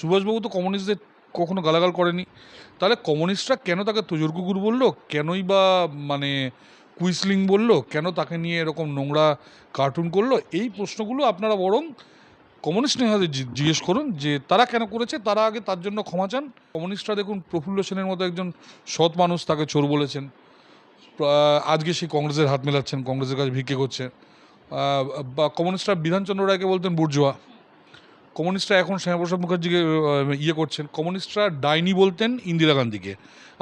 সুভাষবাবু তো কমিউনিস্টদের কখনো গালাগাল করেনি, তাহলে কমিউনিস্টরা কেন তাকে তোজর কুকুর বললো, কেনই বা মানে কুইসলিং বললো, কেন তাকে নিয়ে এরকম নোংরা কার্টুন করলো? এই প্রশ্নগুলো আপনারা বরং কমিউনিস্ট নেতাদের জিজ্ঞেস করুন যে তারা কেন করেছে, তারা আগে তার জন্য ক্ষমা চান। কমিউনিস্টরা দেখুন প্রফুল্ল সেনের মতো একজন সৎ মানুষ, তাকে চোর বলেছেন, আজকে সেই কংগ্রেসের হাত মেলাচ্ছেন, কংগ্রেসের কাছে ভিক্ষে করছে। বা কমিউনিস্টরা বিধানচন্দ্র রায়কে বলতেন বুর্জোয়া, কমিউনিস্টরা এখন শ্যামাপ্রসাদ মুখার্জিকে ইয়ে করছেন। কমিউনিস্টরা ডাইনি বলতেন ইন্দিরা গান্ধীকে,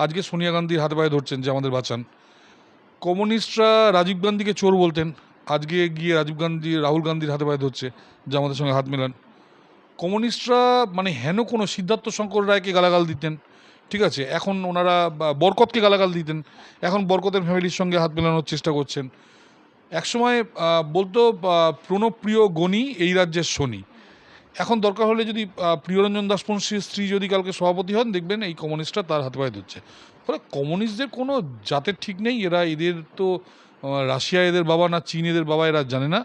আজকে সোনিয়া গান্ধীর হাতে পায়ে ধরছেন যে আমাদের বাঁচান। কমিউনিস্টরা রাজীব গান্ধীকে চোর বলতেন, আজকে গিয়ে রাহুল গান্ধীর হাতে পায়ে ধরছে যে আমাদের সঙ্গে হাত মেলান। কমিউনিস্টরা মানে হেন কোনো সিদ্ধার্থ শঙ্কর রায়কে গালাগাল দিতেন, ঠিক আছে, এখন ওনারা বরকতকে গালাগাল দিতেন, এখন বরকতের ফ্যামিলির সঙ্গে হাত মেলানোর চেষ্টা করছেন। একসময় বলতো প্রণবপ্রিয় গণি এই রাজ্যের শনি, এখন দরকার হলে যদি প্রিয়রঞ্জন দাসবংশীর স্ত্রী যদি কালকে সভাপতি হন, দেখবেন এই কমিউনিস্টরা তার হাতে পায়ে ধরছে। ফলে কমিউনিস্টদের কোনো জাতের ঠিক নেই, এদের তো রাশিয়া এদের বাবা না চীন এদের বাবা, এরা জানে না।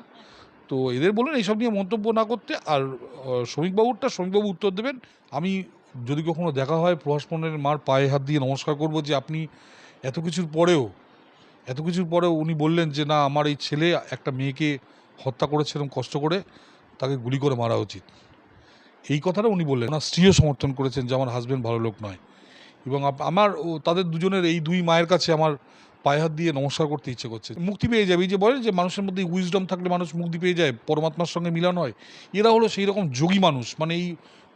তো এদের বলেন এইসব নিয়ে মন্তব্য না করতে। আর শ্রমিকবাবু উত্তর দেবেন। আমি যদি কখনো দেখা হয় প্রভাস পণ্ডিতের মার পায়ে হাত দিয়ে নমস্কার করব যে আপনি এত কিছুর পরেও উনি বললেন যে না, আমার এই ছেলে একটা মেয়েকে হত্যা করেছে, এরকম কষ্ট করে তাকে গুলি করে মারা উচিত। এই কথাটা উনি বললেন। ওনার স্ত্রীও সমর্থন করেছেন যে আমার হাজব্যান্ড ভালো লোক নয়। এবং আমার তাদের দুজনের এই দুই মায়ের কাছে আমার পায়ে হাত দিয়ে নমস্কার করতে ইচ্ছে করছে। মুক্তি পেয়ে যাবে, এই যে বলেন যে মানুষের মধ্যে উইজডম থাকলে মানুষ মুক্তি পেয়ে যায়, পরমাত্মার সঙ্গে মিলন হয়। এরা হলো সেই রকম যোগী মানুষ। মানে এই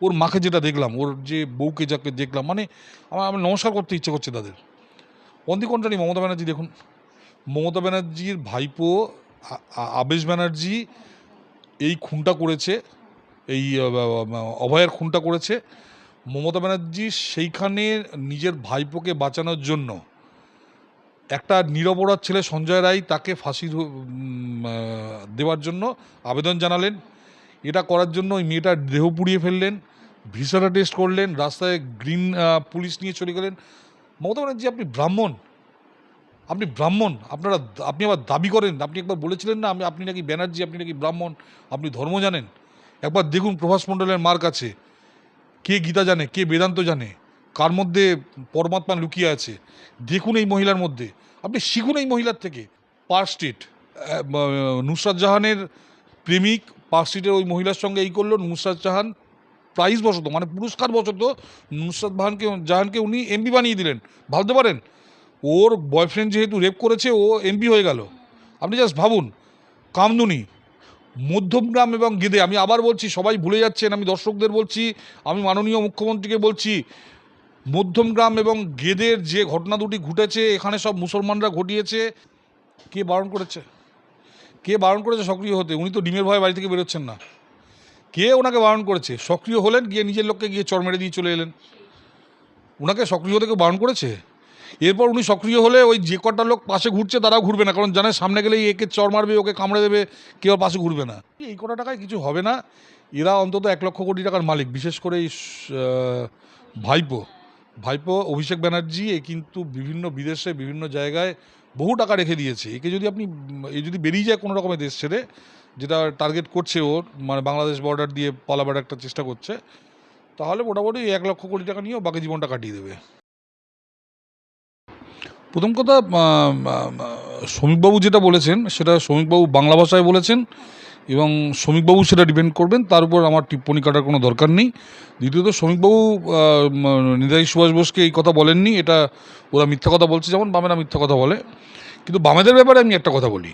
ওর মাকে যেটা দেখলাম, ওর যে বউকে যাকে দেখলাম, মানে আমার নমস্কার করতে ইচ্ছে করছে তাদের। On the contrary Mamata Banerjee দেখুন, মমতা ব্যানার্জির ভাইপো আবেশ ব্যানার্জি এই খুনটা করেছে, এই অভয়ের খুনটা করেছে। মমতা ব্যানার্জি সেইখানে নিজের ভাইপোকে বাঁচানোর জন্য একটা নিরপরাধ ছেলে সঞ্জয় রায় তাকে ফাঁসি দেওয়ার জন্য আবেদন জানালেন। এটা করার জন্য ওই মেয়েটার দেহ পুড়িয়ে ফেললেন, ভিসাটা টেস্ট করলেন, রাস্তায় গ্রিন পুলিশ নিয়ে চলে গেলেন। মমতা ব্যানার্জি আপনি ব্রাহ্মণ, আপনি আবার দাবি করেন, আপনি একবার বলেছিলেন না আপনি নাকি ব্যানার্জি, আপনি নাকি ব্রাহ্মণ, আপনি ধর্ম জানেন। একবার দেখুন প্রভাস মণ্ডলের মার কাছে কে গীতা জানে, কে বেদান্ত জানে, কার মধ্যে পরমাত্মা লুকিয়ে আছে দেখুন এই মহিলার মধ্যে। আপনি শিখুন এই মহিলার থেকে। পার্ক স্ট্রিট, নুসরাত জাহানের প্রেমিক পার্ক স্ট্রিটের ওই মহিলার সঙ্গে এই করলো। নুসরাত জাহান প্রাইজ বশত, মানে পুরস্কার বশত নুসরাত জাহানকে উনি এমপি বানিয়ে দিলেন। ভাবতে পারেন, ওর বয়ফ্রেন্ড যেহেতু রেপ করেছে ও এমপি হয়ে গেল। আপনি জাস্ট ভাবুন, কামদুনি। মধ্যমগ্রাম এবং গেদে, আমি আবার বলছি, সবাই ভুলে যাচ্ছেন, আমি দর্শকদের বলছি, আমি মাননীয় মুখ্যমন্ত্রীকে বলছি, মধ্যমগ্রাম এবং গেদের যে ঘটনা দুটি ঘটেছে এখানে সব মুসলমানরা ঘটিয়েছে। কে বারণ করেছে সক্রিয় হতে? উনি তো ডিমের ভয়ে বাড়ি থেকে বেরোচ্ছেন না। কে ওনাকে বারণ করেছে? সক্রিয় হলেন, গিয়ে নিজের লোককে গিয়ে চর মেরে দিয়ে চলে এলেন। ওনাকে সক্রিয় হতে কেউ বারণ করেছে? এরপর উনি সক্রিয় হলে ওই যে কটা লোক পাশে ঘুরছে তারাও ঘুরবে না, কারণ জানে সামনে গেলেই একে চর মারবে, ওকে কামড়ে দেবে, কেউ পাশে ঘুরবে না। এই কটা টাকায় কিছু হবে না। এরা অন্তত 1,00,000 কোটি টাকার মালিক, বিশেষ করে এই ভাইপো ভাইপো অভিষেক ব্যানার্জি। এ কিন্তু বিভিন্ন বিদেশে বিভিন্ন জায়গায় বহু টাকা রেখে দিয়েছে। একে যদি যদি বেরিয়ে যায় কোনো রকমের দেশ ছেড়ে, যেটা টার্গেট করছে ওর, মানে বাংলাদেশ বর্ডার দিয়ে পালাবার একটা চেষ্টা করছে, তাহলে মোটামুটি 1,00,000 কোটি টাকা নিয়েও বাকি জীবনটা কাটিয়ে দেবে। প্রথম কথা, শ্রমিকবাবু যেটা বলেছেন সেটা শ্রমিকবাবু বাংলা ভাষায় বলেছেন এবং শ্রমিকবাবু সেটা ডিপেন্ড করবেন, তার উপর আমার টিপ্পণী কাটার কোনো দরকার নেই। দ্বিতীয়ত শ্রমিকবাবু নেতাজি সুভাষ বোসকে এই কথা বলেননি, এটা ওরা মিথ্যা কথা বলছে, যেমন বামেরা মিথ্যা কথা বলে। কিন্তু বামেদের ব্যাপারে আমি একটা কথা বলি,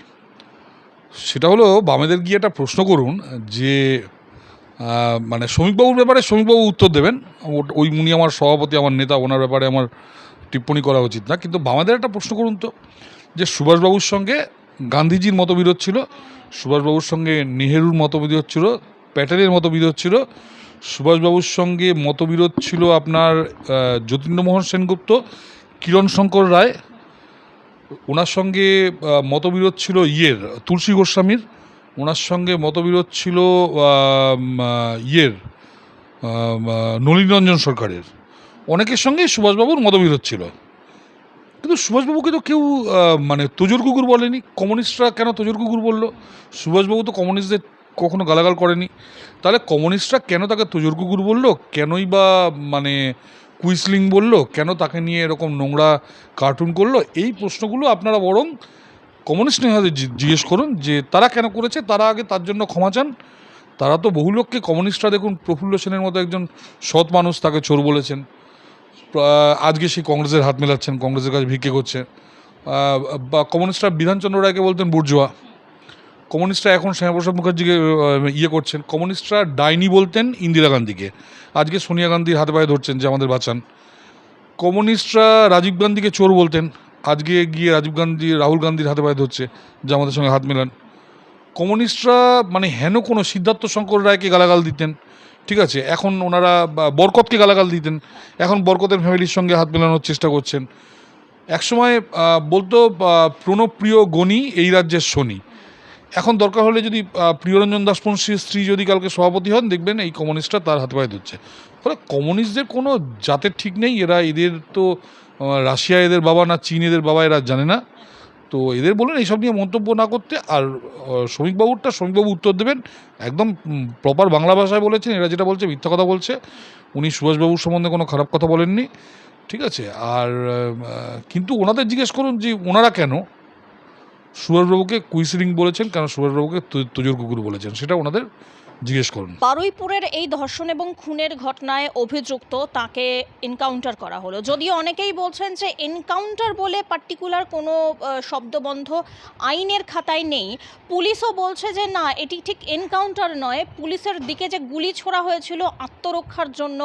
সেটা হলো বামেদের গিয়ে একটা প্রশ্ন করুন যে মানে শ্রমিকবাবুর ব্যাপারে শ্রমিকবাবু উত্তর দেবেন, উনি আমার সভাপতি, আমার নেতা, ওনার ব্যাপারে আমার টিপ্পণী করা উচিত না। কিন্তু বামেদের একটা প্রশ্ন করুন তো, যে সুভাষবাবুর সঙ্গে গান্ধীজির মতবিরোধ ছিল, সুভাষবাবুর সঙ্গে নেহেরুর মতবিরোধ ছিল, প্যাটেলের মতবিরোধ ছিল, সুভাষবাবুর সঙ্গে মতবিরোধ ছিল আপনার যতীন্দ্রমোহন সেনগুপ্ত, কিরণ শঙ্কর রায়, ওনার সঙ্গে মতবিরোধ ছিল তুলসী গোস্বামীর, ওনার সঙ্গে মতবিরোধ ছিল নলিনরঞ্জন সরকারের, অনেকের সঙ্গেই সুভাষবাবুর মতবিরোধ ছিল। কিন্তু সুভাষবাবুকে তো কেউ মানে তোজর কুকুর বলেনি। কমিউনিস্টরা কেন তোজর কুকুর বললো? সুভাষবাবু তো কমিউনিস্টদের কখনো গালাগাল করেনি, তাহলে কমিউনিস্টরা কেন তাকে তোজর কুকুর বললো, কেনই বা মানে কুইসলিং বললো, কেন তাকে নিয়ে এরকম নোংরা কার্টুন করলো? এই প্রশ্নগুলো আপনারা বরং কমিউনিস্ট নেতাদের জিজ্ঞেস করুন যে তারা কেন করেছে, তারা আগে তার জন্য ক্ষমা চান। তারা তো বহু লোককে, কমিউনিস্টরা দেখুন প্রফুল্ল সেনের মতো একজন সৎ মানুষ, তাকে চোর বলেছেন। আজকে সেই কংগ্রেসের হাত মেলাচ্ছেন, কংগ্রেসের কাছে ভিক্ষে করছে। বা কমিউনিস্টরা বিধানচন্দ্র রায়কে বলতেন বুর্জোয়া। কমিউনিস্টরা এখন শ্যামাপ্রসাদ মুখার্জিকে ইয়ে করছেন। কমিউনিস্টরা ডাইনি বলতেন ইন্দিরা গান্ধীকে, আজকে সোনিয়া গান্ধীর হাতে পায়ে ধরছেন যে আমাদের বাঁচান। কমিউনিস্টরা রাজীব গান্ধীকে চোর বলতেন, আজকে গিয়ে রাহুল গান্ধীর হাতে পায়ে ধরছে যে আমাদের সঙ্গে হাত মেলান। কমিউনিস্টরা মানে হেন কোনো সিদ্ধার্থ শঙ্কর রায়কে গালাগাল দিতেন, ঠিক আছে, এখন ওনারা বরকতকে গালাগাল দিতেন, এখন বরকতের ফ্যামিলির সঙ্গে হাত মেলানোর চেষ্টা করছেন। একসময় বলতো প্রণবপ্রিয় গণি এই রাজ্যের শনি। এখন দরকার হলে যদি প্রিয়রঞ্জন দাসবংশীর স্ত্রী যদি কালকে সভাপতি হন, দেখবেন এই কমিউনিস্টরা তার হাতে পায়ে ধরছে। ফলে কমিউনিস্টদের কোনো জাতের ঠিক নেই। এদের তো রাশিয়া এদের বাবা না চীন এদের বাবা, এরা জানে না। তো এদের বলেন এইসব নিয়ে মন্তব্য না করতে। আর শ্রমিকবাবু উত্তর দেবেন, একদম প্রপার বাংলা ভাষায় বলেছেন। এরা যেটা বলছে মিথ্যা কথা বলছে। উনি সুভাষবাবুর সম্বন্ধে কোনো খারাপ কথা বলেননি, ঠিক আছে। আর কিন্তু ওনাদের জিজ্ঞেস করুন যে ওনারা কেন সুভাষবাবুকে কুইসলিং বলেছেন, কেন সুভাষবাবুকে তোজর কুকুর বলেছেন, সেটা ওনাদের জিজ্ঞেস করুন। বারুইপুরের এই ধর্ষণ এবং খুনের ঘটনায় অভিযুক্ত তাকে এনকাউন্টার করা হলো, যদিও অনেকেই বলছেন যে এনকাউন্টার বলে পার্টিকুলার কোনো শব্দবন্ধ আইনের খাতায় নেই। পুলিশও বলছে যে না, এটি ঠিক এনকাউন্টার নয়, পুলিশের দিকে যে গুলি ছোড়া হয়েছিল আত্মরক্ষার জন্য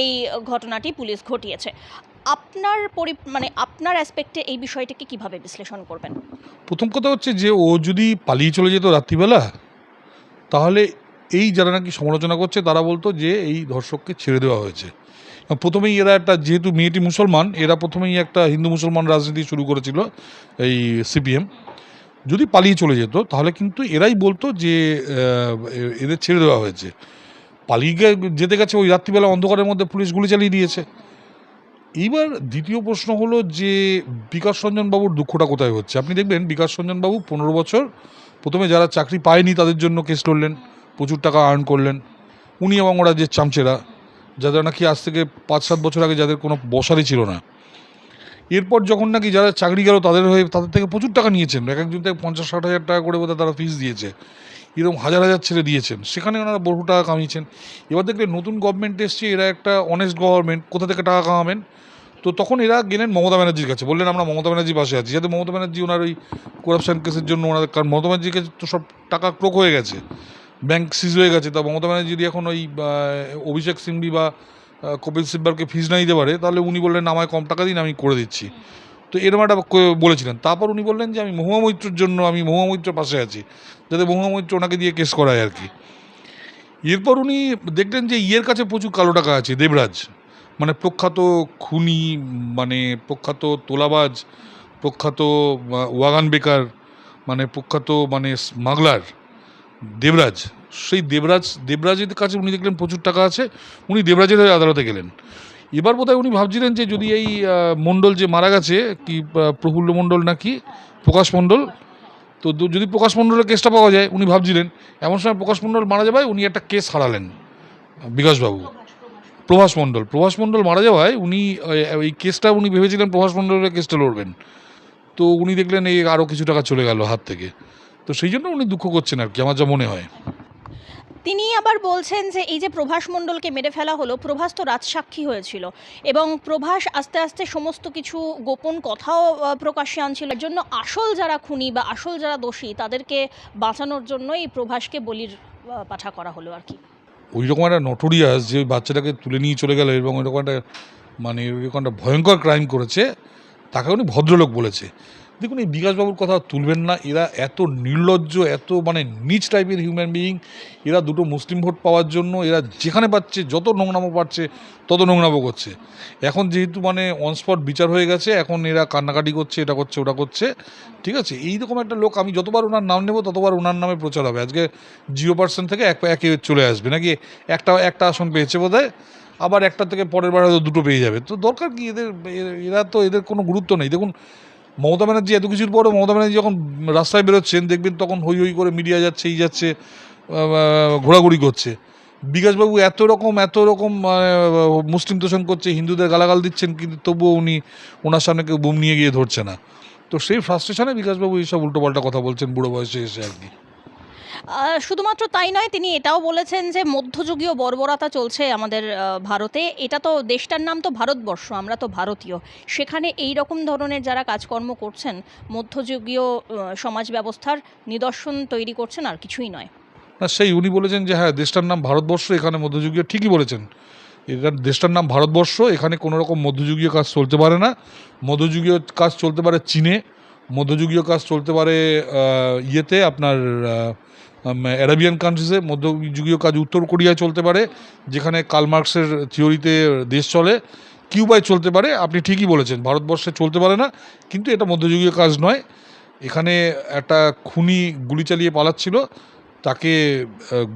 এই ঘটনাটি পুলিশ ঘটিয়েছে। আপনার আপনার অ্যাসপেক্টে এই বিষয়টিকে কিভাবে বিশ্লেষণ করবেন? প্রথম কথা হচ্ছে যে ও যদি পালিয়ে চলে যেত রাত্রিবেলা, তাহলে এই যারা নাকি সমালোচনা করছে তারা বলতো যে এই ধর্ষককে ছেড়ে দেওয়া হয়েছে। প্রথমেই এরা একটা, যেহেতু মেয়েটি মুসলমান, এরা প্রথমেই একটা হিন্দু মুসলমান রাজনীতি শুরু করেছিল এই সিপিএম। যদি পালিয়ে চলে যেত তাহলে কিন্তু এরাই বলতো যে এদের ছেড়ে দেওয়া হয়েছে। পালিয়ে যেতে গেছে, ওই রাত্রিবেলা অন্ধকারের মধ্যে পুলিশ গুলি চালিয়ে দিয়েছে। এইবার দ্বিতীয় প্রশ্ন হলো যে বিকাশ রঞ্জন বাবুর দুঃখটা কোথায় হচ্ছে। আপনি দেখবেন বিকাশ রঞ্জন বাবু 15 বছর প্রথমে যারা চাকরি পায়নি তাদের জন্য কেস লড়লেন, প্রচুর টাকা আর্ন করলেন। উনি এবং ওরা যে চামচেরা, যাদের নাকি আজ থেকে 5-7 বছর আগে যাদের কোনো বসারই ছিল না, এরপর যখন নাকি যারা চাকরি গেল তাদের থেকে প্রচুর টাকা নিয়েছেন, এক একজন থেকে 50-60 হাজার টাকা করে বোধহয় তারা ফিস দিয়েছে, এরকম হাজার হাজার ছেড়ে দিয়েছেন, সেখানে ওনারা বহু টাকা কামিয়েছেন। এবার দেখলে নতুন গভর্নমেন্ট এসছে, এরা একটা অনেস্ট গভর্নমেন্ট, কোথা থেকে টাকা কামাবেন। তো তখন এরা গেলেন মমতা ব্যানার্জির কাছে, বললেন আমরা মমতা ব্যানার্জির পাশে আছি, যাতে মমতা ব্যানার্জি ওনার ওই করাপশন কেসের জন্য ওনাদের, কারণ মমতা ব্যানার্জির কাছে তো সব টাকা ক্রোক হয়ে গেছে, ব্যাংক সিজ হয়ে গেছে। তা মমতা ব্যানার্জি যদি এখন ওই অভিষেক সিংভি বা কপিল সিব্বালকে ফিজ না দিতে পারে, তাহলে উনি বললেন আমায় কম টাকা দিন, আমি করে দিচ্ছি। তো এরকম একটা বলেছিলেন। তারপর উনি বললেন যে আমি মহুয়া মৈত্রর জন্য, আমি মহুয়া মৈত্রের পাশে আছি, যাতে মহুয়া মৈত্র ওনাকে দিয়ে কেস করায় আর কি। এরপর উনি দেখলেন যে ইয়ের কাছে প্রচুর কালো টাকা আছে, দেবরাজ, মানে প্রখ্যাত খুনি, মানে প্রখ্যাত তোলাবাজ, প্রখ্যাত ওয়াগান বেকার, মানে প্রখ্যাত মানে স্মাগলার দেবরাজ। সেই দেবরাজের কাছে উনি দেখলেন প্রচুর টাকা আছে, উনি দেবরাজের হয়ে আদালতে গেলেন। এবার বোধহয় উনি ভাবছিলেন যে যদি এই মণ্ডল যে মারা গেছে, কি প্রফুল্ল মণ্ডল নাকি প্রকাশ মণ্ডল, তো যদি প্রকাশ মণ্ডলের কেসটা পাওয়া যায়, উনি ভাবছিলেন এমন সময় প্রকাশ মণ্ডল মারা যাবে, উনি একটা কেস হারালেন বিকাশবাবু। প্রভাস মণ্ডল মারা যাওয়ায় উনি ওই কেসটা উনি ভেবেছিলেন প্রভাস মণ্ডলের কেসটা লড়বেন। তো উনি দেখলেন এই আরও কিছু টাকা চলে গেল হাত থেকে। তো সেই জন্য উনি দুঃখ করছেন আর কি, আমার যা মনে হয়। তিনি আবার বলছেন যে এই যে প্রভাস মণ্ডলকে মেরে ফেলা হলো, প্রভাস তো রাজসাক্ষী হয়েছিল এবং প্রভাস আস্তে আস্তে সমস্ত কিছু গোপন কথাও প্রকাশ্যে আনছিল। এর জন্য আসল যারা খুনি বা আসল যারা দোষী তাদেরকে বাঁচানোর জন্য এই প্রভাসকে বলির পাঠা করা হলো আর কি। ওই রকম একটা নটোরিয়াস যে বাচ্চাটাকে তুলে নিয়ে চলে গেল এবং ওইরকম একটা, মানে ওইরকম একটা ভয়ঙ্কর ক্রাইম করেছে, তাকে উনি ভদ্রলোক বলেছে। দেখুন এই বিকাশবাবুর কথা তুলবেন না, এরা এত নির্লজ্জ, এত মানে নিচ টাইপের হিউম্যান বিইং। এরা দুটো মুসলিম ভোট পাওয়ার জন্য এরা যেখানে পাচ্ছে যত নোংরামো পাচ্ছে তত নোংরামো করছে। এখন যেহেতু মানে অনস্পট বিচার হয়ে গেছে, এখন এরা কান্নাকাটি করছে, এটা করছে ওটা করছে, ঠিক আছে। এইরকম একটা লোক, আমি যতবার ওনার নাম নেব ততবার ওনার নামে প্রচার হবে। আজকে 0% থেকে একে চলে আসবে নাকি, একটা আসন পেয়েছে বোধহয়, আবার একটা থেকে পরের বার হয়তো দুটো পেয়ে যাবে। তো দরকার কি এদের, এরা তো, এদের কোনো গুরুত্ব নেই। দেখুন মমতা ব্যানার্জি এত কিছুর পরে, মমতা ব্যানার্জি যখন রাস্তায় বেরোচ্ছেন দেখবেন তখন হই হই করে মিডিয়া যাচ্ছে, এই যাচ্ছে, ঘোরাঘুরি করছে। বিকাশবাবু এত রকম মুসলিম তোষণ করছে, হিন্দুদের গালাগাল দিচ্ছেন, কিন্তু তবুও ওনার সামনে কেউ বুম নিয়ে গিয়ে ধরছে না। তো সেই ফ্রাস্ট্রেশনে বিকাশবাবু এইসব উল্টোপাল্টা কথা বলছেন বুড়ো বয়সে এসে আর কি। শুধুমাত্র তাই নয়, তিনি এটাও বলেছেন যে মধ্যযুগীয় বর্বরতা চলছে আমাদের ভারতে। এটা তো দেশটার নাম তো ভারতবর্ষ, আমরা তো ভারতীয়। সেখানে এই রকম ধরনের যারা কাজকর্ম করছেন মধ্যযুগীয় সমাজ ব্যবস্থার নিদর্শন তৈরি করছেন, আর কিছুই নয়। না, সেই উনি বলেছেন যে হ্যাঁ, দেশটার নাম ভারতবর্ষ, এখানে মধ্যযুগীয়, ঠিকই বলেছেন। এখানে দেশটার নাম ভারতবর্ষ, এখানে কোনো রকম মধ্যযুগীয় কাজ চলতে পারে না। মধ্যযুগীয় কাজ চলতে পারে চীনে, মধ্যযুগীয় কাজ চলতে পারে ইয়েতে আপনার অ্যারাবিয়ান কান্ট্রিজে, মধ্যযুগীয় কাজ উত্তর কোরিয়ায় চলতে পারে, যেখানে কার্ল মার্কসের থিওরিতে দেশ চলে, কিউবায় চলতে পারে। আপনি ঠিকই বলেছেন, ভারতবর্ষে চলতে পারে না, কিন্তু এটা মধ্যযুগীয় কাজ নয়। এখানে একটা খুনি গুলি চালিয়ে পালাচ্ছিল, তাকে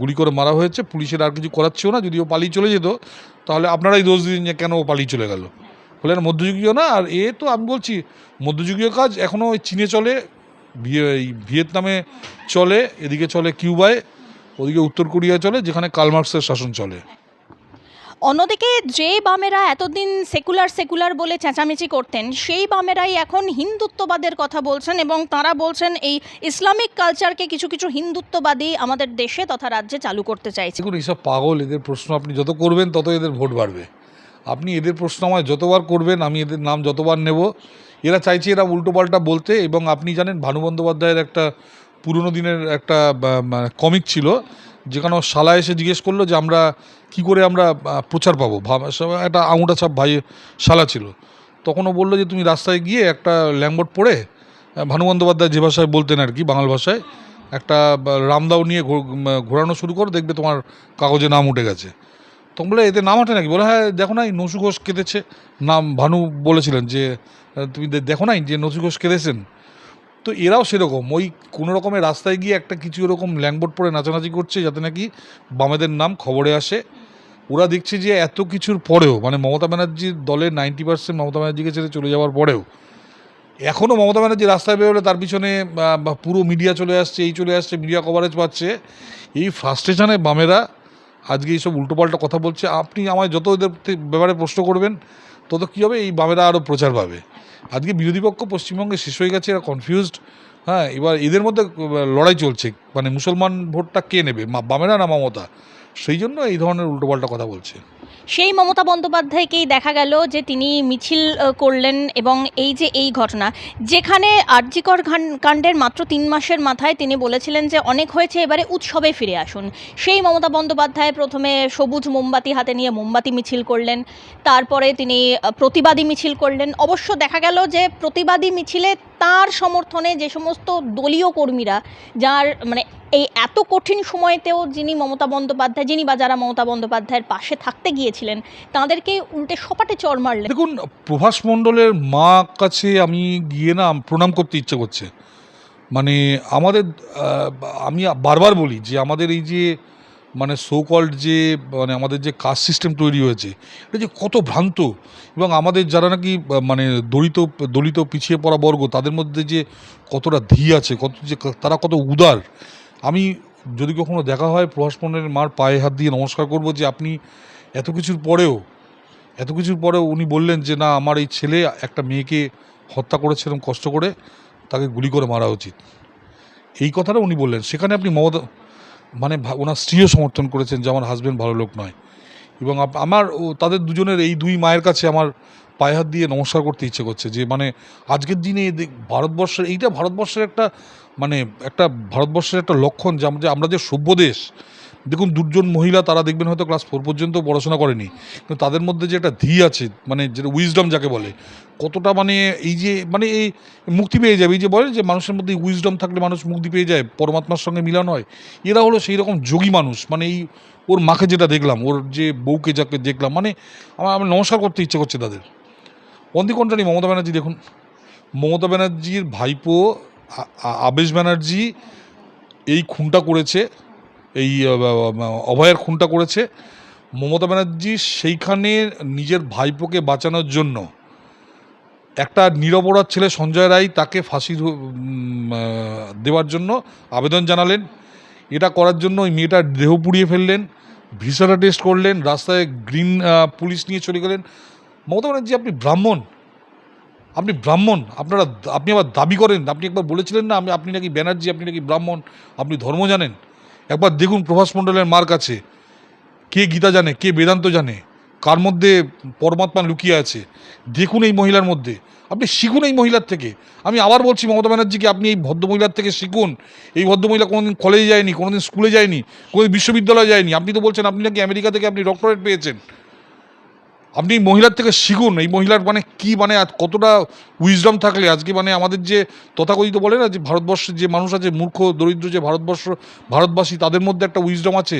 গুলি করে মারা হয়েছে, পুলিশের আর কিছু করাচ্ছেও না। যদিও পালিয়ে চলে যেত, তাহলে আপনারাই দোষ দিন যে কেন ও পালিয়ে চলে গেল, বলে না মধ্যযুগীয় না। আর তো আমি বলছি মধ্যযুগীয় কাজ এখনও ওই চীনে চলে, ভিয়েতনামে চলে, এদিকে চলে কিউবায়, ওদিকে উত্তর কোরিয়ায় চলে, যেখানে কার্ল মার্কসের শাসন চলে। অন্যদিকে যে বামেরা এতদিন সেকুলার সেকুলার বলে চেঁচামেচি করতেন, সেই বামেরাই এখন হিন্দুত্ববাদের কথা বলছেন, এবং তারা বলছেন এই ইসলামিক কালচারকে কিছু কিছু হিন্দুত্ববাদী আমাদের দেশে তথা রাজ্যে চালু করতে চাইছে। দেখুন, এইসব পাগল, এদের প্রশ্ন আপনি যত করবেন তত এদের ভোট বাড়বে। আপনি এদের প্রশ্ন আমায় যতবার করবেন, আমি এদের নাম যতবার নেব, এরা চাইছে এরা উল্টোপাল্টা বলতে। এবং আপনি জানেন, ভানু বন্দ্যোপাধ্যায়ের একটা পুরনো দিনের একটা কমিক ছিল, যেখানে শালা এসে জিজ্ঞেস করলো যে আমরা কি করে আমরা প্রচার পাবো, একটা আঙুটা ছাপ ভাই শালা ছিল। তখন ও বললো যে তুমি রাস্তায় গিয়ে একটা ল্যাংবোর্ড পড়ে, ভানু বন্দ্যোপাধ্যায় যে ভাষায় বলতেন আর কি, বাংলা ভাষায়, একটা রামদাও নিয়ে ঘোরানো শুরু করো, দেখবে তোমার কাগজে নাম উঠে গেছে। তখন বলে এতে নাম ওঠে নাকি? বলে হ্যাঁ, দেখো নাই নসু ঘোষ কেঁদেছে। নাম ভানু বলেছিলেন যে তুমি দেখো নাই যে নসু ঘোষ কেঁদেছেন। তো এরাও সেরকম, ওই কোনো রকমের রাস্তায় গিয়ে একটা কিছু এরকম ল্যাংবোর্ড পরে নাচানাচি করছে, যাতে নাকি বামেদের নাম খবরে আসে। ওরা দেখছে যে এত কিছুর পরেও, মানে মমতা ব্যানার্জির দলের 90% মমতা ব্যানার্জিকে ছেড়ে চলে যাওয়ার পরেও এখনও মমতা ব্যানার্জি রাস্তায় বেরোলে তার পিছনে পুরো মিডিয়া চলে আসছে, এই চলে আসছে, মিডিয়া কভারেজ পাচ্ছে। এই ফ্রাস্ট্রেশনে বামেরা আজকে এইসব উল্টোপাল্টা কথা বলছে। আপনি আমায় যত এদের ব্যাপারে প্রশ্ন করবেন, তত কী হবে, এই বামেরা আরও প্রচার পাবে। আজকে বিরোধী পক্ষ পশ্চিমবঙ্গে শেষ হয়ে গেছে, এরা কনফিউজড। হ্যাঁ, এবার এদের মধ্যে লড়াই চলছে, মানে মুসলমান ভোটটা কে নেবে, বামেরা না মমতা। সেই জন্য এই ধরনের উল্টোপাল্টা কথা বলছে। সেই মমতা বন্দ্যোপাধ্যায়কেই দেখা গেল যে তিনি মিছিল করলেন, এবং এই ঘটনা, যেখানে আরজিকর কাণ্ডের মাত্র 3 মাসের মাথায় তিনি বলেছিলেন যে অনেক হয়েছে, এবারে উৎসবে ফিরে আসুন। সেই মমতা বন্দ্যোপাধ্যায় প্রথমে সবুজ মোমবাতি হাতে নিয়ে মোমবাতি মিছিল করলেন, তারপরে তিনি প্রতিবাদী মিছিল করলেন। অবশ্য দেখা গেল যে প্রতিবাদী মিছিলে তার সমর্থনে যে সমস্ত দলীয় কর্মীরা, যার মানে এই এত কঠিন সময়তেও যিনি বা যারা মমতা বন্দ্যোপাধ্যায়ের পাশে থাকতে গিয়েছিলেন, তাদেরকে উল্টে সপাটে চড় মারলেন। দেখুন, প্রভাস মণ্ডলের মা কাছে আমি গিয়ে না প্রণাম করতে ইচ্ছে করছে। মানে আমাদের আমি বারবার বলি যে আমাদের এই যে মানে সো কল্ড যে মানে আমাদের যে কাস্ট সিস্টেম তৈরি হয়েছে, এটা যে কত ভ্রান্ত। এবং আমাদের যারা নাকি মানে দলিত পিছিয়ে পড়া বর্গ, তাদের মধ্যে যে কতটা ধী আছে, তারা কত উদার। আমি যদি কখনো দেখা হয়, প্রভাস মণ্ডলের মার পায়ে হাত দিয়ে নমস্কার করব, যে আপনি এত কিছুর পরেও উনি বললেন যে না, আমার এই ছেলে একটা মেয়েকে হত্যা করেছে, এরকম কষ্ট করে তাকে গুলি করে মারা উচিত। এই কথাটা উনি বললেন। সেখানে আপনি মানে ওনার স্ত্রীও সমর্থন করেছেন যে আমার হাজব্যান্ড ভালো লোক নয়। এবং আমার তাদের দুজনের এই দুই মায়ের কাছে আমার পায়ে হাত দিয়ে নমস্কার করতে ইচ্ছে করছে। যে মানে আজকের দিনে ভারতবর্ষের ভারতবর্ষের একটা লক্ষণ, যে আমরা যে সভ্য দেশ। দেখুন, 2জন মহিলা, তারা দেখবেন হয়তো ক্লাস 4 পর্যন্ত পড়াশোনা করেনি, কিন্তু তাদের মধ্যে যে একটা ধী আছে, মানে যেটা উইজডম যাকে বলে, কতটা মানে এই যে মানে এই মুক্তি পেয়ে যাবে। এই যে বলে যে মানুষের মধ্যে উইজডম থাকলে মানুষ মুক্তি পেয়ে যায়, পরমাত্মার সঙ্গে মিলন হয়। এরা হলো সেই রকম যোগী মানুষ। মানে ওর মাকে যেটা দেখলাম, ওর যে বউকে যাকে দেখলাম, মানে আমার নমস্কার করতে ইচ্ছে করছে তাদের। On the contrary, Mamata Banerjee দেখুন, মমতা ব্যানার্জির ভাইপো আবেশ ব্যানার্জি এই খুনটা করেছে, এই অভয়ের খুনটা করেছে। মমতা ব্যানার্জি সেইখানে নিজের ভাইপোকে বাঁচানোর জন্য একটা নিরপরাধ ছেলে সঞ্জয় রায়, তাকে ফাঁসি দেওয়ার জন্য আবেদন জানালেন। এটা করার জন্য ওই মেয়েটার দেহ পুড়িয়ে ফেললেন, ভিসাটা টেস্ট করলেন, রাস্তায় গ্রিন পুলিশ নিয়ে চলে গেলেন। মমতা ব্যানার্জি, আপনি ব্রাহ্মণ, আপনি আবার দাবি করেন, আপনি একবার বলেছিলেন না আপনি নাকি ব্যানার্জি, আপনি নাকি ব্রাহ্মণ, আপনি ধর্ম জানেন। একবার দেখুন প্রভাস মণ্ডলের মার কাছে কে গীতা জানে, কে বেদান্ত জানে, কার মধ্যে পরমাত্মা লুকিয়ে আছে, দেখুন এই মহিলার মধ্যে। আপনি শিখুন এই মহিলার থেকে। আমি আবার বলছি মমতা ব্যানার্জিকে, আপনি এই ভদ্রমহিলার থেকে শিখুন। এই ভদ্রমহিলা কোনোদিন কলেজে যায়নি, কোনোদিন স্কুলে যায়নি, কোনোদিন বিশ্ববিদ্যালয়ে যায়নি। আপনি তো বলছেন আপনি নাকি আমেরিকা থেকে আপনি ডক্টরেট পেয়েছেন। আপনি এই মহিলার থেকে শিখুন, এই মহিলার মানে কি, মানে কতটা উইজডম থাকলে আজকে মানে আমাদের যে তথাকথিত বলে না যে ভারতবর্ষের যে মানুষ আছে মূর্খ দরিদ্র যে ভারতবাসী, তাদের মধ্যে একটা উইজডম আছে,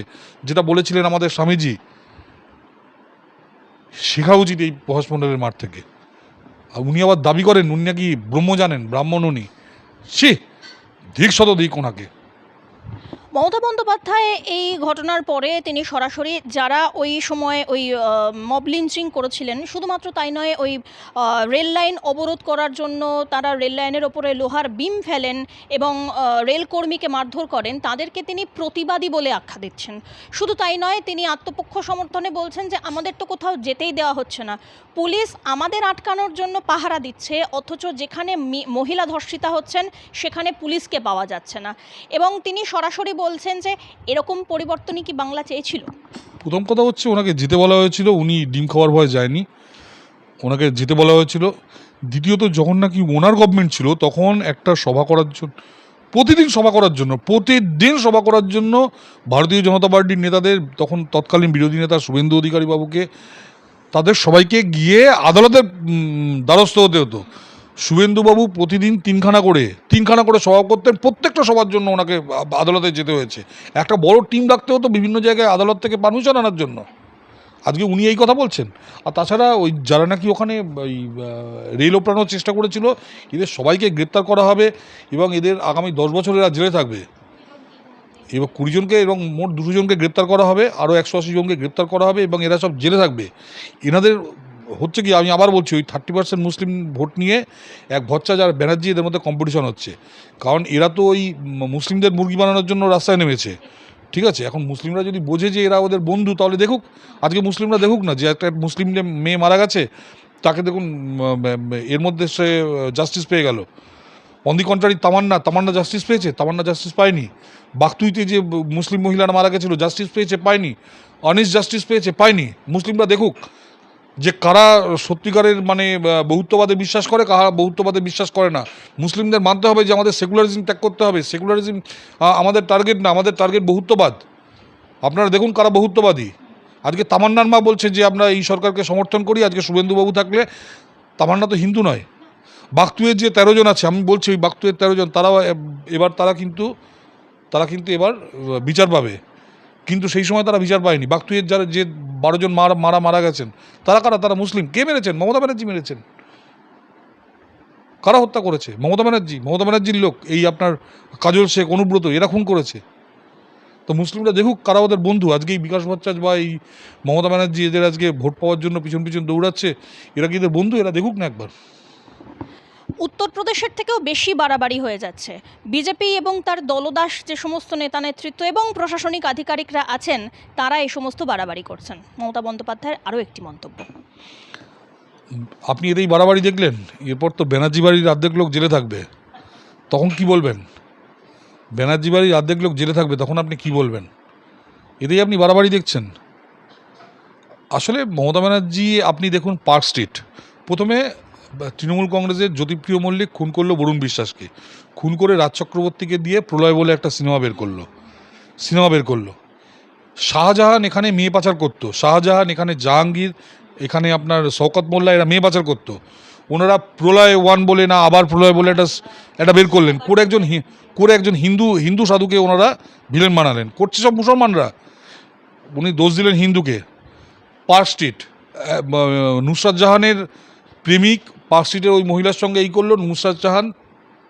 যেটা বলেছিলেন আমাদের স্বামীজি। শেখা উচিত এই প্রভাস মণ্ডলের মাঠ থেকে। আর উনি আবার দাবি করেন উনি নাকি ব্রহ্ম জানেন, ব্রাহ্মণ উনি। সে ধিক শত দিক ওনাকে। মমতা বন্দ্যোপাধ্যায় এই ঘটনার পরে তিনি সরাসরি যারা ওই সময় ওই মব লিঞ্চিং করেছিলেন, শুধুমাত্র তাই নয়, ওই রেল লাইন অবরোধ করার জন্য তারা রেল লাইনের ওপরে লোহার বিম ফেলেন এবং রেলকর্মীকে মারধর করেন, তাদেরকে তিনি প্রতিবাদী বলে আখ্যা দিচ্ছেন। শুধু তাই নয়, তিনি আত্মপক্ষ সমর্থনে বলছেন যে আমাদের তো কোথাও যেতেই দেওয়া হচ্ছে না, পুলিশ আমাদের আটকানোর জন্য পাহারা দিচ্ছে, অথচ যেখানে মহিলা ধর্ষিতা হচ্ছেন সেখানে পুলিশকে পাওয়া যাচ্ছে না। এবং তিনি সরাসরি বলছেন যে এরকম পরিবর্তনই কি বাংলা চেয়েছিল? প্রথম কথা হচ্ছে ওনাকে যেতে বলা হয়েছিল, উনি ডিম খাওয়ার ভয়ে যায়নি, ওনাকে যেতে বলা হয়েছিল। দ্বিতীয়ত যখন নাকি ওনার গভর্নমেন্ট ছিল তখন একটা সভা করার জন্য, প্রতিদিন সভা করার জন্য ভারতীয় জনতা পার্টির নেতাদের, তখন তৎকালীন বিরোধী নেতা শুভেন্দু অধিকারী বাবুকে, তাদের সবাইকে গিয়ে আদালতের দ্বারস্থ হতে হতো। শুভেন্দুবাবু প্রতিদিন তিনখানা করে সভা করতেন, প্রত্যেকটা সভার জন্য ওনাকে আদালতে যেতে হয়েছে। একটা বড় টিম রাখতে হতো বিভিন্ন জায়গায় আদালত থেকে পারমিশন আনার জন্য। আজকে উনি এই কথা বলছেন। আর তাছাড়া ওই যারা নাকি ওখানে ওই রেল ওপড়ানোর চেষ্টা করেছিল, এদের সবাইকে গ্রেপ্তার করা হবে এবং এদের আগামী 10 বছর এরা জেলে থাকবে। এবার 20 জনকে এবং মোট 200 জনকে গ্রেপ্তার করা হবে, আরও 180 জনকে গ্রেপ্তার করা হবে এবং এরা সব জেলে থাকবে। এনাদের হচ্ছে কি, আমি আবার বলছি, ওই 30% মুসলিম ভোট নিয়ে এক ভট্টাচার্য আর ব্যানার্জি এদের মধ্যে কম্পিটিশন হচ্ছে। কারণ এরা তো ওই মুসলিমদের মুরগি বানানোর জন্য রাস্তায় নেমেছে। ঠিক আছে, এখন মুসলিমরা যদি বোঝে যে এরা ওদের বন্ধু, তাহলে দেখুক, আজকে মুসলিমরা দেখুক না যে একটা মুসলিম মেয়ে মারা গেছে, তাকে দেখুন এর মধ্যে সে জাস্টিস পেয়ে গেল। On the contrary Tamanna justice পেয়েছে? তামান্না জাস্টিস পায়নি। বাগতুইতে যে মুসলিম মহিলারা মারা গেছিল জাস্টিস পেয়েছে? পায়নি। অনিস জাস্টিস পেয়েছে? পায়নি। মুসলিমরা দেখুক যে কারা সত্যিকারের মানে বহুত্ববাদে বিশ্বাস করে, কারা বহুত্ববাদে বিশ্বাস করে না। মুসলিমদের মানতে হবে যে আমাদের সেকুলারিজম ত্যাগ করতে হবে। সেকুলারিজম আমাদের টার্গেট না, আমাদের টার্গেট বহুত্ববাদ। আপনারা দেখুন কারা বহুত্ববাদী। আজকে তামান্নার মা বলছে যে আমরা এই সরকারকে সমর্থন করি। আজকে শুভেন্দুবাবু থাকলে, তামান্না তো হিন্দু নয়। বাগতুয়ের যে 13 জন আছে, আমি বলছি ওই বাগতুয়ের 13 জন, তারা কিন্তু এবার বিচার পাবে। কিন্তু সেই সময় তারা বিচার পায়নি। বাগতুয়ের যারা যে 12 জন মারা গেছেন, তারা কারা? তারা মুসলিম। কে মেরেছেন? মমতা ব্যানার্জি মেরেছেন। কারা হত্যা করেছে? মমতা ব্যানার্জির লোক। এই আপনার কাজল শেখ, অনুব্রত, এরা খুন করেছে। তো মুসলিমরা দেখুক কারা ওদের বন্ধু। আজকে এই বিকাশ ভট্টাচার্য বা এই মমতা ব্যানার্জি এদের আজকে ভোট পাওয়ার জন্য পিছন দৌড়াচ্ছে, এরা কি এদের বন্ধু? এরা দেখুক না একবার। উত্তরপ্রদেশের থেকেও বেশি বাড়াবাড়ি হয়ে যাচ্ছে। বিজেপি এবং তার দলদাস যে সমস্ত নেতা নেতৃত্ব এবং প্রশাসনিক আধিকারিকরা আছেন, তারা এই সমস্ত বাড়াবাড়ি করছেন। মমতা বন্দ্যোপাধ্যায়ের আরও একটি মন্তব্য। আপনি এতেই বাড়াবাড়ি দেখলেন, এরপর তো ব্যানার্জি বাড়ির অর্ধেক লোক জেলে থাকবে, তখন কি বলবেন? ব্যানার্জি বাড়ির অর্ধেক লোক জেলে থাকবে, তখন আপনি কি বলবেন? এতেই আপনি বাড়াবাড়ি দেখছেন। আসলে মমতা ব্যানার্জি, আপনি দেখুন পার্ক স্ট্রিট, প্রথমে তৃণমূল কংগ্রেসের জ্যোতিপ্রিয় মল্লিক খুন করলো বরুণ বিশ্বাসকে, খুন করে রাজ চক্রবর্তীকে দিয়ে প্রলয় বলে একটা সিনেমা বের করলো। শাহজাহান এখানে মেয়ে পাচার করতো, শাহজাহান এখানে জাহাঙ্গীর, এখানে আপনার শওকত মোল্লা, এরা মেয়ে পাচার করতো। ওনারা প্রলয় 1 বলে না আবার প্রলয় বলে এটা বের করলেন, করে একজন হিন্দু সাধুকে ওনারা ভিলেন বানালেন। করছে সব মুসলমানরা, উনি দোষ দিলেন হিন্দুকে। পার্ক স্ট্রিট, নুসরাত জাহানের প্রেমিক পার্ক স্ট্রিটের ওই মহিলার সঙ্গে এই করলো। নুসরাত জাহান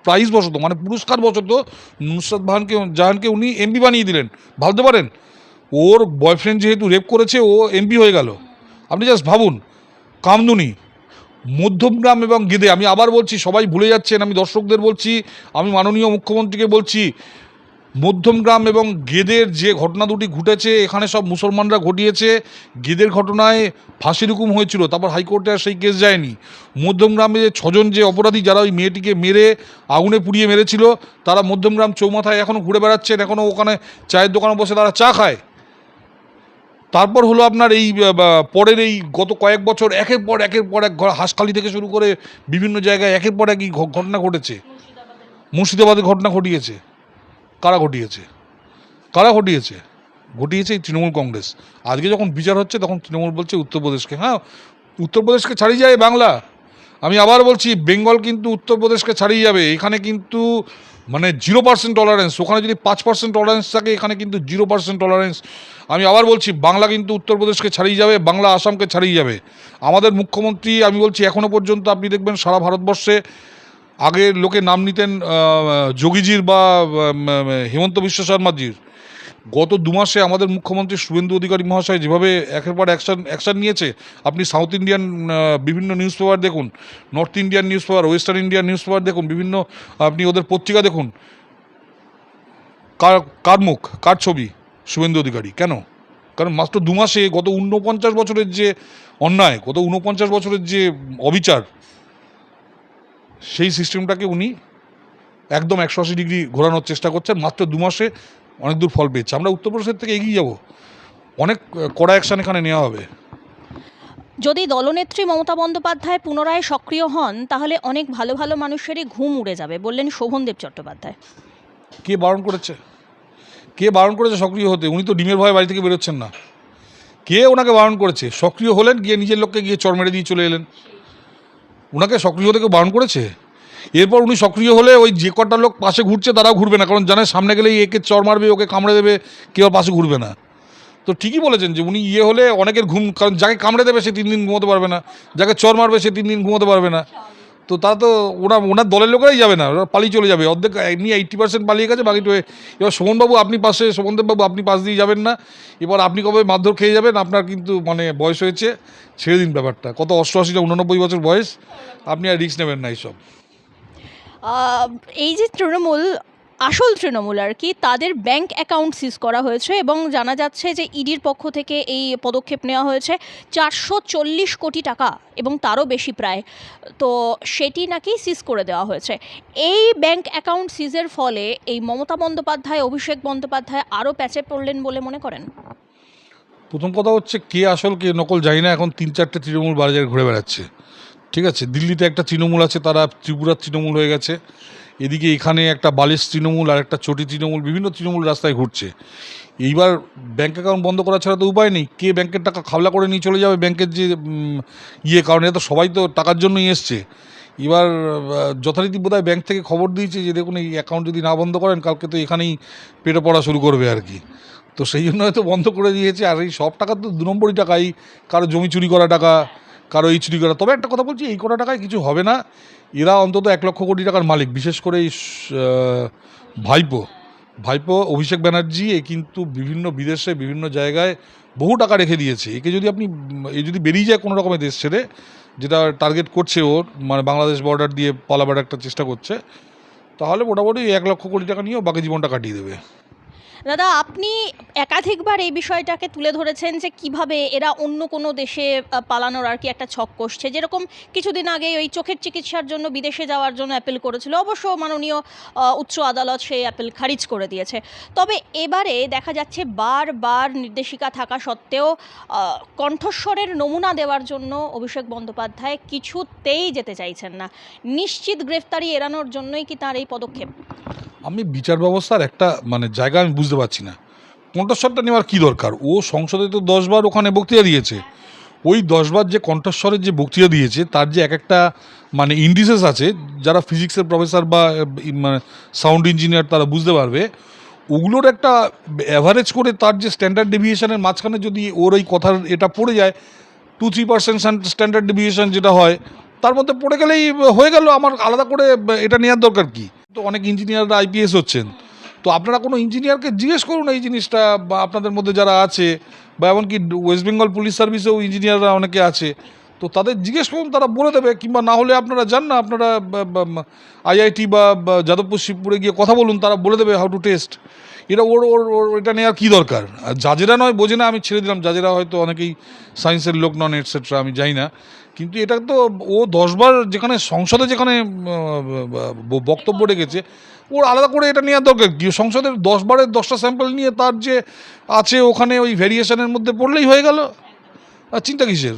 প্রাইজ বশত, মানে পুরস্কার বশত নুসরাত জাহানকে উনি এমপি বানিয়ে দিলেন। ভাবতে পারেন, ওর বয়ফ্রেন্ড যেহেতু রেপ করেছে, ও এমপি হয়ে গেল। আপনি জাস্ট ভাবুন। কামদুনি, মধ্যমগ্রাম এবং গেদে, আমি আবার বলছি, সবাই ভুলে যাচ্ছেন, আমি দর্শকদের বলছি, আমি মাননীয় মুখ্যমন্ত্রীকে বলছি, মধ্যমগ্রাম এবং গেদের যে ঘটনা দুটি ঘটেছে এখানে সব মুসলমানরা ঘটিয়েছে। গেদের ঘটনায় ফাঁসির হুকুম হয়েছিল, তারপর হাইকোর্টে আর সেই কেস যায়নি। মধ্যমগ্রামে যে 6 জন যে অপরাধী যারা ওই মেয়েটিকে মেরে আগুনে পুড়িয়ে মেরেছিল, তারা মধ্যমগ্রাম চৌমাথায় এখনও ঘুরে বেড়াচ্ছেন, এখনও ওখানে চায়ের দোকানে বসে তারা চা খায়। তারপর হলো আপনার এই পরের এই গত কয়েক বছর একের পর এক হাঁসখালি থেকে শুরু করে বিভিন্ন জায়গায় একের পর একই ঘটনা ঘটেছে। মুর্শিদাবাদে ঘটনা ঘটিয়েছে। কারা ঘটিয়েছে? কারা ঘটিয়েছে? ঘটিয়েছে এই তৃণমূল কংগ্রেস। আজকে যখন বিচার হচ্ছে তখন তৃণমূল বলছে উত্তরপ্রদেশকে, হ্যাঁ উত্তরপ্রদেশকে ছাড়িয়ে যায় বাংলা। আমি আবার বলছি, বেঙ্গল কিন্তু উত্তরপ্রদেশকে ছাড়িয়ে যাবে। এখানে কিন্তু মানে 0% টলারেন্স। ওখানে যদি 5% টলারেন্স থাকে, এখানে কিন্তু 0% টলারেন্স। আমি আবার বলছি, বাংলা কিন্তু উত্তরপ্রদেশকে ছাড়িয়ে যাবে, বাংলা আসামকে ছাড়িয়ে যাবে। আমাদের মুখ্যমন্ত্রী, আমি বলছি এখনও পর্যন্ত আপনি দেখবেন সারা ভারতবর্ষে আগে লোকে নাম নিতেন যোগীজির বা হিমন্ত বিশ্ব শর্মাজির। গত 2 মাসে আমাদের মুখ্যমন্ত্রী শুভেন্দু অধিকারী মহাশয় যেভাবে একের পর অ্যাকশান নিয়েছে, আপনি সাউথ ইন্ডিয়ান বিভিন্ন নিউজ পেপার দেখুন, north Indian news paper, western Indian news paper দেখুন, বিভিন্ন আপনি ওদের পত্রিকা দেখুন, কার মুখ, কার ছবি? শুভেন্দু অধিকারী। কেন? কারণ মাত্র 2 মাসে গত 49 বছরের যে অন্যায়, গত 49 বছরের যে অবিচার, সেই সিস্টেমটাকে উনি একদম 180 ডিগ্রি ঘোরানোর চেষ্টা করছেন। মাত্র 2 মাসে অনেক দূর ফল পেয়েছে। আমরা উত্তরপ্রদেশের থেকে এগিয়ে যাব, অনেক কড়া অ্যাকশান এখানে নেওয়া হবে। যদি দলনেত্রী মমতা বন্দ্যোপাধ্যায় পুনরায় সক্রিয় হন তাহলে অনেক ভালো ভালো মানুষেরই ঘুম উড়ে যাবে, বললেন শোভনদেব চট্টোপাধ্যায়। কে বারণ করেছে? কে বারণ করেছে সক্রিয় হতে? উনি তো ডিমের ভয়ে বাড়ি থেকে বেরোচ্ছেন না। কে ওনাকে বারণ করেছে? সক্রিয় হলেন, গিয়ে নিজের লোককে গিয়ে চড় মেরে দিয়ে চলে এলেন। ওনাকে সক্রিয় হতে কেউ বারণ করেছে? এরপর উনি সক্রিয় হলে ওই যে কটা লোক পাশে ঘুরছে তারাও ঘুরবে না, কারণ জানে সামনে গেলেই একে চড় মারবে, ওকে কামড়ে দেবে, কেউ আর পাশে ঘুরবে না। তো ঠিকই বলেছেন যে উনি হলে অনেকের ঘুম, কারণ যাকে কামড়ে দেবে সে 3 দিন ঘুমোতে পারবে না, যাকে চড় মারবে সে 3 দিন ঘুমোতে পারবে না। তো তারা তো ওনার দলের লোকেরাই যাবে না, ওরা পালিয়ে চলে যাবে। অর্ধেক এমনি 80% পালিয়ে গেছে, বাকি এবার শোভনবাবু আপনি পাশে, শোভনদেববাবু আপনি পাশ দিয়ে যাবেন না। এবার আপনি কবে মারধর খেয়ে যাবেন? আপনার কিন্তু মানে বয়স হয়েছে, ছেড়ে দিন ব্যাপারটা। কত 88 না 89 বছর বয়স, আপনি আর রিস্ক নেবেন না এইসব। এই যে তৃণমূল, আসল তৃণমূল আর কি, তাদের ব্যাংক অ্যাকাউন্ট সিজ করা হয়েছে এবং জানা যাচ্ছে যে ইডির পক্ষ থেকে এই পদক্ষেপ নেওয়া হয়েছে 440 কোটি টাকা এবং তারও বেশি প্রায়। তো সেটি নাকি সিজ করে দেওয়া হয়েছে। এই ব্যাংক অ্যাকাউন্ট সিজের ফলে এই মমতা বন্দ্যোপাধ্যায়, অভিষেক বন্দ্যোপাধ্যায় আরও প্যাচে পড়লেন বলে মনে করেন? প্রথম কথা হচ্ছে, কে আসল কে নকল জানি না। এখন 3-4টে তৃণমূল বাজারে ঘুরে বেড়াচ্ছে। ঠিক আছে, দিল্লিতে একটা তৃণমূল আছে, তারা ত্রিপুরার তৃণমূল হয়ে গেছে। এদিকে এখানে একটা বালিশ তৃণমূল আর একটা চটি তৃণমূল, বিভিন্ন তৃণমূল রাস্তায় ঘুরছে। এইবার ব্যাঙ্ক অ্যাকাউন্ট বন্ধ করা ছাড়া তো উপায় নেই। কে ব্যাংকের টাকা খাবলা করে নিয়ে চলে যাবে ব্যাংকের যে কারণ এটা তো সবাই তো টাকার জন্যই এসছে। এবার যথারীতি বোধহয় ব্যাংক থেকে খবর দিয়েছে যে দেখুন, এই অ্যাকাউন্ট যদি না বন্ধ করেন কালকে তো এখানেই পেটে পড়া শুরু করবে আর কি। তো সেই জন্য হয়তো বন্ধ করে দিয়েছে। আর এই সব টাকা তো 2 নম্বরই টাকাই, কারো জমি চুরি করা টাকা, কারো এই চুরি করা। তবে একটা কথা বলছি, এই কটা টাকায় কিছু হবে না। এরা অন্তত 1 লক্ষ কোটি টাকার মালিক, বিশেষ করে এই ভাইপো অভিষেক ব্যানার্জি। এ কিন্তু বিভিন্ন বিদেশে বিভিন্ন জায়গায় বহু টাকা রেখে দিয়েছে। একে যদি আপনি এ যদি বেরিয়ে যায় কোনো রকমের দেশ ছেড়ে, যেটা টার্গেট করছে ওর, মানে বাংলাদেশ বর্ডার দিয়ে পালাবার একটা চেষ্টা করছে, তাহলে মোটামুটি 1 লক্ষ কোটি টাকা নিয়েও বাকি জীবনটা কাটিয়ে দেবে। দাদা, আপনি একাধিকবার এই বিষয়টাকে তুলে ধরেছেন যে কিভাবে এরা অন্য কোনো দেশে পালানোর আর কি একটা ছক কষছে। যেরকম কিছুদিন আগে ওই চোখের চিকিৎসার জন্য বিদেশে যাওয়ার জন্য অ্যাপিল করেছিল, অবশ্য মাননীয় উচ্চ আদালত সেই অ্যাপিল খারিজ করে দিয়েছে। তবে এবারে দেখা যাচ্ছে বারবার নির্দেশিকা থাকা সত্ত্বেও কণ্ঠস্বরের নমুনা দেওয়ার জন্য অভিষেক বন্দ্যোপাধ্যায় কিছুতেই যেতে চাইছেন না। নিশ্চিত গ্রেফতারি এড়ানোর জন্যই কি তার এই পদক্ষেপ? আমি বিচার ব্যবস্থার একটা মানে জায়গা আমি বুঝতে পারছি না, কণ্ঠস্বরটা নেওয়ার কী দরকার? ও সংসদে তো 10 বার ওখানে বক্তৃতা দিয়েছে। ওই 10 বার যে কণ্ঠস্বরের যে বক্তৃতা দিয়েছে, তার যে এক একটা মানে ইন্ডিসেস আছে, যারা ফিজিক্সের প্রফেসর বা মানে সাউন্ড ইঞ্জিনিয়ার তারা বুঝতে পারবে। ওগুলোর একটা অ্যাভারেজ করে তার যে স্ট্যান্ডার্ড ডেভিয়েশনের মাঝখানে যদি ওর ওই কথার এটা পড়ে যায়, 2-3% স্ট্যান্ডার্ড ডেভিয়েশন যেটা হয়, তার মধ্যে পড়ে গেলেই হয়ে গেল। আমার আলাদা করে এটা নেওয়ার দরকার কি? তো অনেক ইঞ্জিনিয়াররা আইপিএস হচ্ছেন। তো আপনারা কোনো ইঞ্জিনিয়ারকে জিজ্ঞেস করুন এই জিনিসটা, বা আপনাদের মধ্যে যারা আছে, বা এমনকি ওয়েস্ট বেঙ্গল পুলিশ সার্ভিসেও ইঞ্জিনিয়াররা অনেকে আছে। তো তো তাদের জিজ্ঞেস করুন, তারা বলে দেবে, কিংবা না হলে আপনারা যান না, আপনারা আইআইটি বা যাদবপুর শিবপুরে গিয়ে কথা বলুন, তারা বলে দেবে হাউ টু টেস্ট। এটা ওর ওর ওর এটা নেওয়ার কী দরকার? আর জাজেরা নয় বোঝে না, আমি ছেড়ে দিলাম, জাজেরা হয়তো অনেকেই সায়েন্সের লোক নন এটসেট্রা, আমি জানি না। কিন্তু এটা তো ও 10বার যেখানে সংসদে যেখানে বক্তব্য রেখেছে, ওর আলাদা করে এটা নেওয়ার দরকার কি? সংসদের 10বারের 10টা স্যাম্পল নিয়ে তার যে আছে ওখানে ওই ভ্যারিয়েশনের মধ্যে পড়লেই হয়ে গেল, আর চিন্তা কিসের?